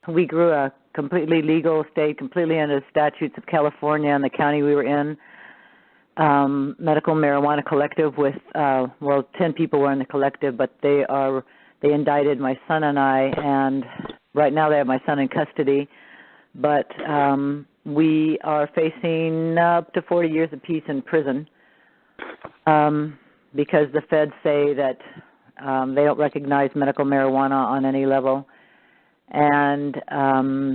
we grew a completely legal state, completely under the statutes of California and the county we were in. Medical marijuana collective with 10 people were in the collective, but they indicted my son and I, and right now they have my son in custody. But we are facing up to 40 years apiece in prison because the feds say that they don't recognize medical marijuana on any level. And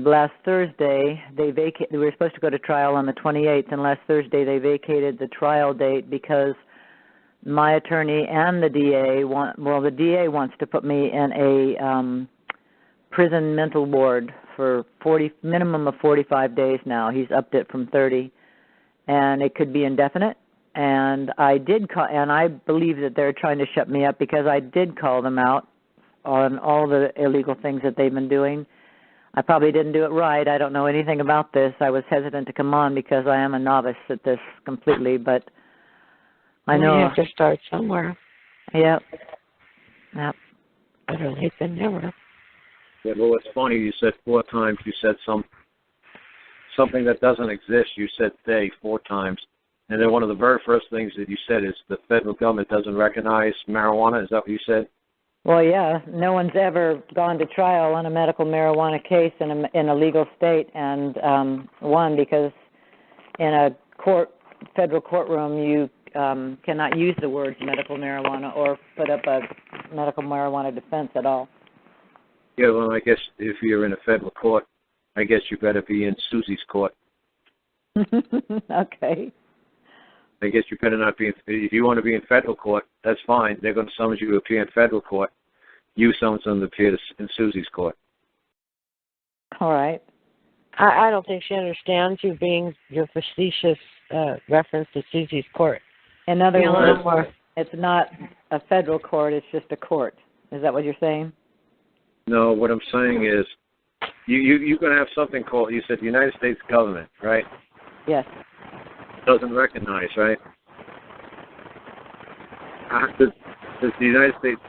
last Thursday, we were supposed to go to trial on the 28th, and last Thursday they vacated the trial date because my attorney and the DA the DA wants to put me in a prison mental ward for minimum of 45 days now. He's upped it from 30, and it could be indefinite. And I did call, and I believe that they're trying to shut me up because I did call them out on all the illegal things that they've been doing. I probably didn't do it right. I don't know anything about this. I was hesitant to come on because I am a novice at this completely, but I know. You have to start somewhere. Yep. Better late than never. Yeah, well, it's funny. You said 4 times. You said something that doesn't exist. You said they 4 times. And then one of the very first things that you said is the federal government doesn't recognize marijuana. Is that what you said? Well, yeah, no one's ever gone to trial on a medical marijuana case in a legal state and won because in a federal courtroom you cannot use the words medical marijuana or put up a medical marijuana defense at all. Yeah, well, I guess if you're in a federal court, I guess you better be in Susie's court. Okay. I guess you better not be if you want to be in federal court, that's fine. They're going to summons you to appear in federal court. You summons them to appear in Susie's court. All right. I don't think she understands you being your facetious reference to Susie's court. In other words, it's not a federal court, it's just a court. Is that what you're saying? No, what I'm saying is you're going to have something called, you said the United States government, right? Yes. Doesn't recognize, right? Does the United States,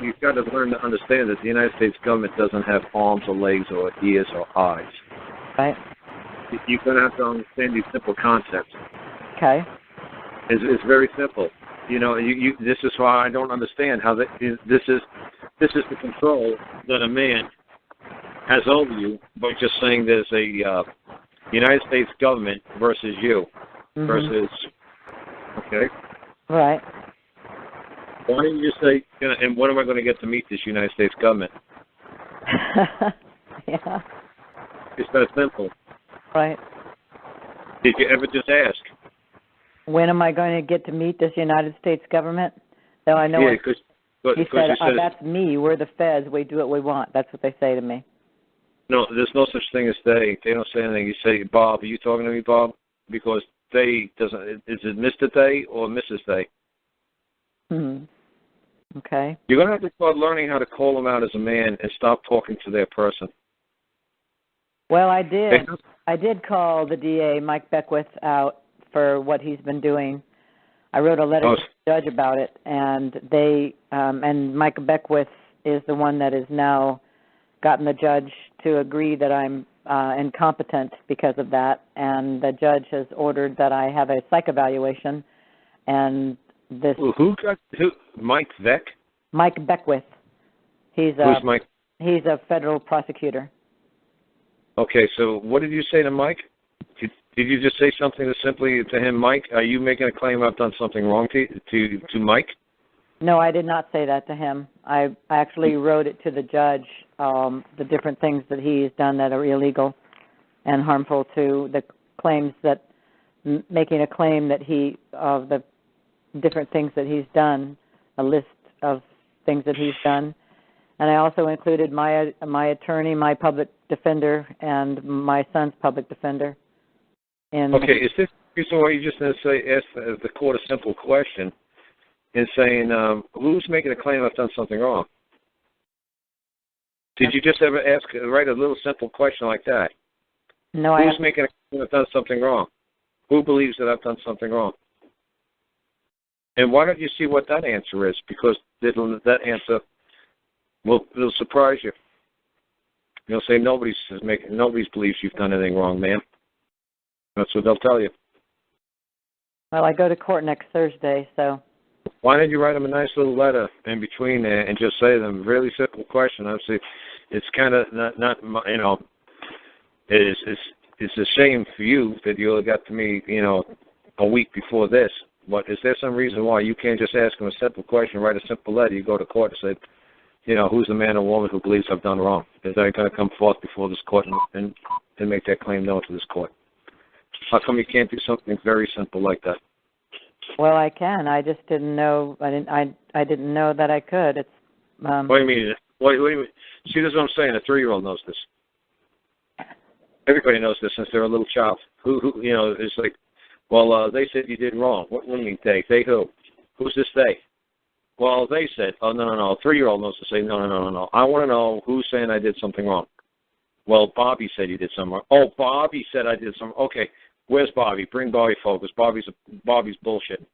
you've got to learn to understand that the United States government doesn't have arms or legs or ears or eyes. Right. You're going to have to understand these simple concepts. Okay. It's very simple. You know, this is why I don't understand how this is the control that a man has over you by just saying there's a United States government versus you versus, okay? Right. Why don't you just say, and when am I going to get to meet this United States government? Yeah. It's that simple. Right. Did you ever just ask? When am I going to get to meet this United States government? Though I know he said, that's me. We're the feds. We do what we want. That's what they say to me. No, there's no such thing as they. They don't say anything. You say, Bob, are you talking to me, Bob? Because they doesn't. Is it Mr. They or Mrs. They? Okay. You're going to have to start learning how to call them out as a man and stop talking to their person. Well, I did. I did call the DA, Mike Beckwith, out for what he's been doing. I wrote a letter to the judge about it, and and Mike Beckwith is the one that has now gotten the judge to agree that I'm incompetent because of that, and the judge has ordered that I have a psych evaluation, and this... Who? Mike Beck? Mike Beckwith. Who's Mike? He's a federal prosecutor. Okay, so what did you say to Mike? Did you just say something simply to him, Mike? Are you making a claim I've done something wrong to Mike? No, I did not say that to him. I actually wrote it to the judge, the different things that he's done that are illegal and harmful to the claims that, making a claim that of the different things that he's done, a list of things that he's done. And I also included my attorney, my public defender, and my son's public defender. Okay, is this the reason why you just ask the court a simple question in saying, who's making a claim I've done something wrong? Did you just ever write a little simple question like that? No, Who's making a claim I've done something wrong? Who believes that I've done something wrong? And why don't you see what that answer is? Because that answer will surprise you. They'll say nobody's believes you've done anything wrong, ma'am. That's what they'll tell you. Well, I go to court next Thursday, so. Why don't you write them a nice little letter in between there and just say to them, really simple question. Obviously, it's kind of not it's a shame for you that you only got to me, a week before this. But is there some reason why you can't just ask them a simple question, write a simple letter, you go to court and say, who's the man or woman who believes I've done wrong? Is that going to come forth before this court and make that claim known to this court? How come you can't do something very simple like that? Well, I can. I just didn't know. I didn't know that I could. It's. What do you mean? What do you mean? See, this is what I'm saying. A 3-year-old knows this. Everybody knows this since they're a little child. Who it's like, well, they said you did wrong. What do you mean they? They who? Who's this they? Well, they said. Oh, no. A 3-year-old knows to say no. I want to know who's saying I did something wrong. Well, Bobby said you did something wrong. Oh, Bobby said I did something. Okay, where's Bobby? Bring Bobby forward, because Bobby's bullshit.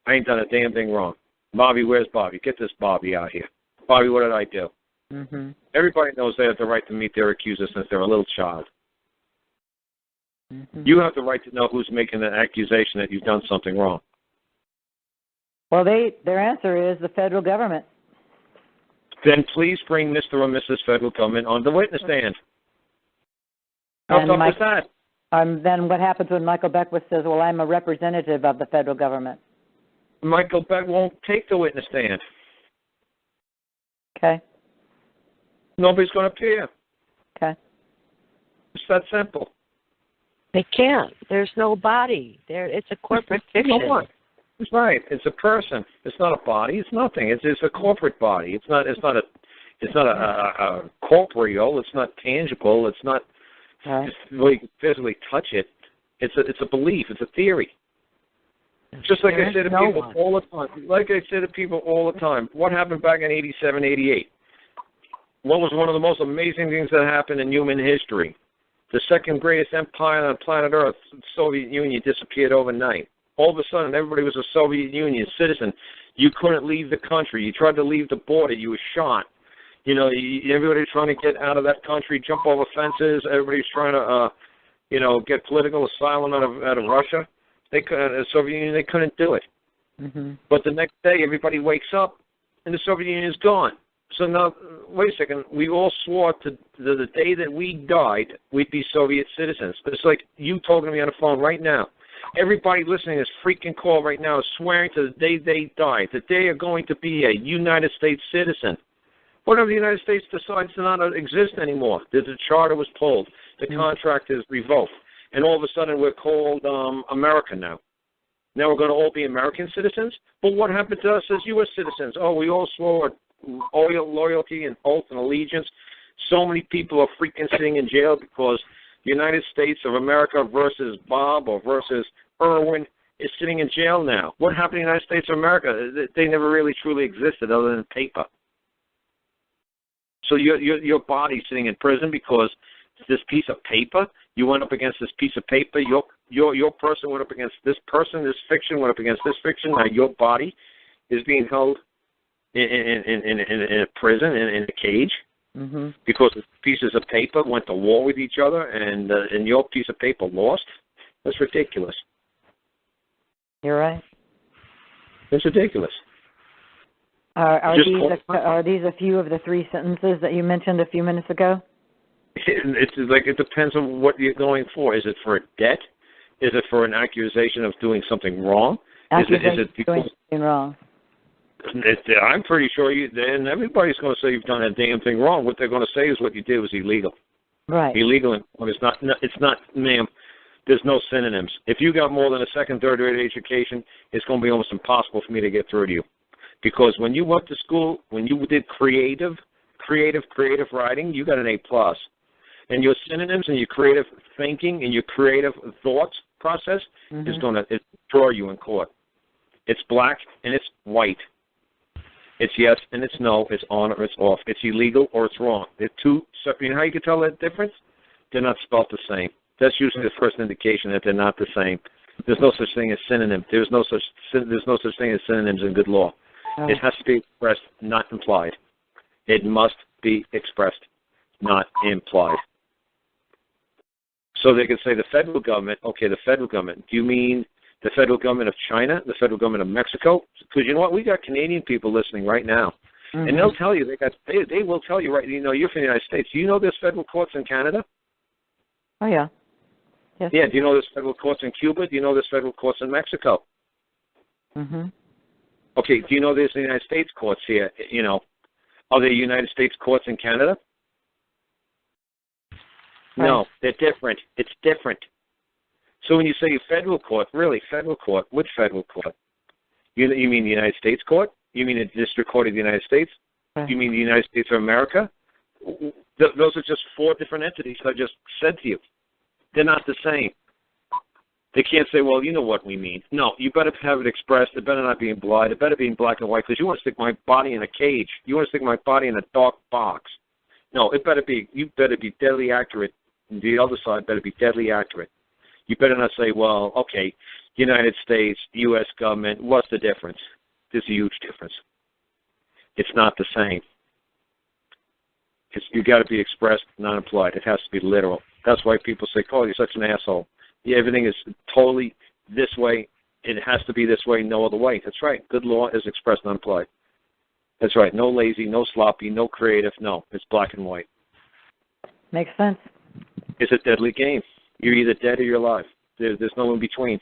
I ain't done a damn thing wrong. Bobby, where's Bobby? Get this Bobby out here. Bobby, what did I do? Mm-hmm. Everybody knows they have the right to meet their accuser since they're a little child. Mm-hmm. You have the right to know who's making an accusation that you've done something wrong. Well, their answer is the federal government. Then please bring Mr. or Mrs. Federal Government on the witness stand. How tough is that? Then what happens when Michael Beckwith says, well, I'm a representative of the federal government? Michael Beck won't take the witness stand. Okay. Nobody's going to appear. Okay. It's that simple. They can't. There's no body. It's a corporate fiction. That's right. It's a person. It's not a body. It's nothing. It's a corporate body. It's not a corporeal. It's not tangible. It's not. Right. Just really physically touch it. It's a belief. It's a theory. Just like I say to people all the time. Like I say to people all the time. What happened back in 87, 88? What was one of the most amazing things that happened in human history? The second greatest empire on planet Earth, the Soviet Union, disappeared overnight. All of a sudden, everybody was a Soviet Union citizen. You couldn't leave the country. You tried to leave the border, you were shot. Everybody's trying to get out of that country, jump over fences. Everybody's trying to, get political asylum out of Russia. The Soviet Union, they couldn't do it. Mm-hmm. But the next day, everybody wakes up, and the Soviet Union is gone. So now, wait a second. We all swore to the day that we died, we'd be Soviet citizens. But it's like you talking to me on the phone right now. Everybody listening to this freaking call right now is swearing to the day they died, that they are going to be a United States citizen. What if the United States decides to not exist anymore? The charter was pulled. The contract is revoked. And all of a sudden we're called America now. Now we're going to all be American citizens? But what happened to us as U.S. citizens? Oh, we all swore loyalty and oath and allegiance. So many people are freaking sitting in jail because the United States of America versus Bob or versus Irwin is sitting in jail now. What happened to the United States of America? They never really truly existed other than paper. So your body's sitting in prison because this piece of paper, you went up against this piece of paper, your person went up against this person, this fiction went up against this fiction. Now your body is being held in a prison, in a cage, because the pieces of paper went to war with each other, and your piece of paper lost. That's ridiculous. You're right. It's ridiculous. Are these a few of the 3 sentences that you mentioned a few minutes ago? It's like it depends on what you're going for. Is it for a debt? Is it for an accusation of doing something wrong? Is it because doing something wrong? I'm pretty sure and everybody's going to say you've done a damn thing wrong. What they're going to say is what you did was illegal. Right. Illegal, and it's not, ma'am. There's no synonyms. If you got more than a second, third grade education, it's going to be almost impossible for me to get through to you. Because when you went to school, when you did creative writing, you got an A+. And your synonyms and your creative thinking and your creative thoughts process is going to draw you in court. It's black and it's white. It's yes and it's no. It's on or it's off. It's illegal or it's wrong. They're two separate. You know how you can tell that difference? They're not spelled the same. That's usually the first indication that they're not the same. There's no such thing as synonym. There's no such thing as synonyms in good law. Oh. It has to be expressed, not implied. It must be expressed. not implied. So they can say the federal government, okay, the federal government. Do you mean the federal government of China, the federal government of Mexico? Because you know what? We got Canadian people listening right now. Mm-hmm. And they'll tell you, they will tell you, right, you know, you're from the United States. Do you know there's federal courts in Canada? Oh, yeah. Yes. Yeah, do you know there's federal courts in Cuba? Do you know there's federal courts in Mexico? Mm-hmm. Okay, do you know there's the United States courts here? You know, are there United States courts in Canada? Right. No, they're different. It's different. So when you say federal court, really, federal court, which federal court? You mean the United States court? You mean the District Court of the United States? Right. You mean the United States of America? Those are just four different entities I just said to you. They're not the same. They can't say, well, you know what we mean. No, you better have it expressed. It better not be implied. It better be in black and white because you want to stick my body in a cage. You want to stick my body in a dark box. No, you better be deadly accurate. And the other side better be deadly accurate. You better not say, well, okay, United States, U.S. government, what's the difference? There's a huge difference. It's not the same. You got to be expressed, not implied. It has to be literal. That's why people say, "Oh, you're such an asshole." Yeah, everything is totally this way. It has to be this way, no other way. That's right. Good law is expressed, not implied. That's right. No lazy, no sloppy, no creative. No, it's black and white. Makes sense. It's a deadly game. You're either dead or you're alive. There's no in between.